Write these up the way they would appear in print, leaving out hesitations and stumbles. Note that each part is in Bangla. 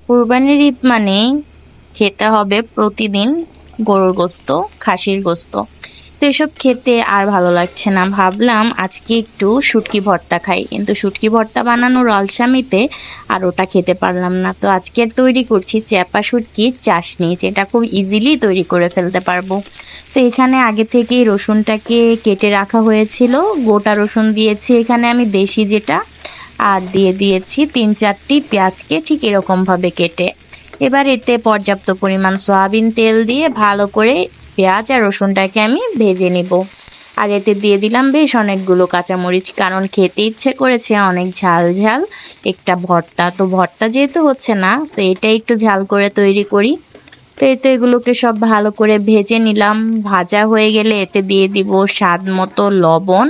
কুরবানির ঈদ মানে খেতে হবে প্রতিদিন গরুর গোস্ত, খাসির গোস্ত। তো এসব খেতে আর ভালো লাগছে না, ভাবলাম আজকে একটু শুটকি ভর্তা খাই, কিন্তু শুটকি ভর্তা বানানোর আলসামিতে আর ওটা খেতে পারলাম না। তো আজকে তৈরি করছি চ্যাপা শুটকির চাশনি, যেটা খুব ইজিলি তৈরি করে ফেলতে পারবো। তো এখানে আগে থেকেই রসুনটাকে কেটে রাখা হয়েছিল, গোটা রসুন দিয়েছি এখানে আমি দেশি যেটা, আর দিয়ে দিয়েছি 3-4টি পেঁয়াজকে ঠিক এরকমভাবে কেটে। এবার এতে পর্যাপ্ত পরিমাণ সয়াবিন তেল দিয়ে ভালো করে পেঁয়াজ আর রসুনটাকে আমি ভেজে নিব। আর এতে দিয়ে দিলাম বেশ অনেকগুলো কাঁচামরিচ, কারণ খেতে ইচ্ছে করেছে অনেক ঝাল ঝাল একটা ভর্তা। তো ভর্তা যেহেতু হচ্ছে না, তো এটা একটু ঝাল করে তৈরি করি। তো এতে এগুলোকে সব ভালো করে ভেজে নিলাম। ভাজা হয়ে গেলে এতে দিয়ে দিব স্বাদ মতো লবণ,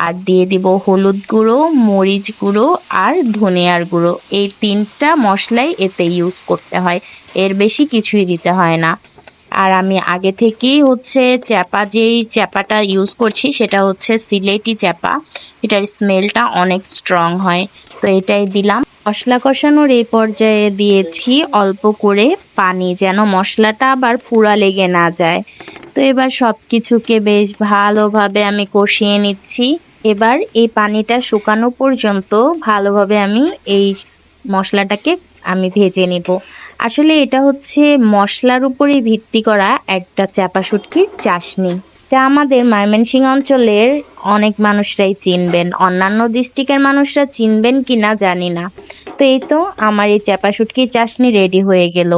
আর দিয়ে দিব হলুদ গুঁড়ো, মরিচ গুঁড়ো আর ধনিয়ার গুঁড়ো। এই 3টা মশলাই এতে ইউজ করতে হয়, এর বেশি কিছুই দিতে হয় না। আর আমি আগে থেকেই যেই চ্যাপাটা ইউজ করছি সেটা হচ্ছে সিলেটি চ্যাপা, এটার স্মেলটা অনেক স্ট্রং হয়। তো এটাই দিলাম। মশলা কষানোর এই পর্যায়ে দিয়েছি অল্প করে পানি, যেন মশলাটা আবার পুড়া লেগে না যায়। তো এবার সব কিছুকে বেশ ভালোভাবে আমি কষিয়ে নিচ্ছি। এবার এই পানিটা শুকানো পর্যন্ত ভালোভাবে আমি এই মশলাটাকে ভেজে নিব। আসলে এটা হচ্ছে মশলার উপরেই ভিত্তি করা একটা চাপা শুটকির চাশনি। এটা আমাদের ময়মনসিংহ অঞ্চলের অনেক মানুষরাই চিনবেন, অন্যান্য ডিস্ট্রিক্টের মানুষরা চিনবেন কিনা জানি না। তো এই তো আমার এই চাপা শুটকির চাশনি রেডি হয়ে গেল।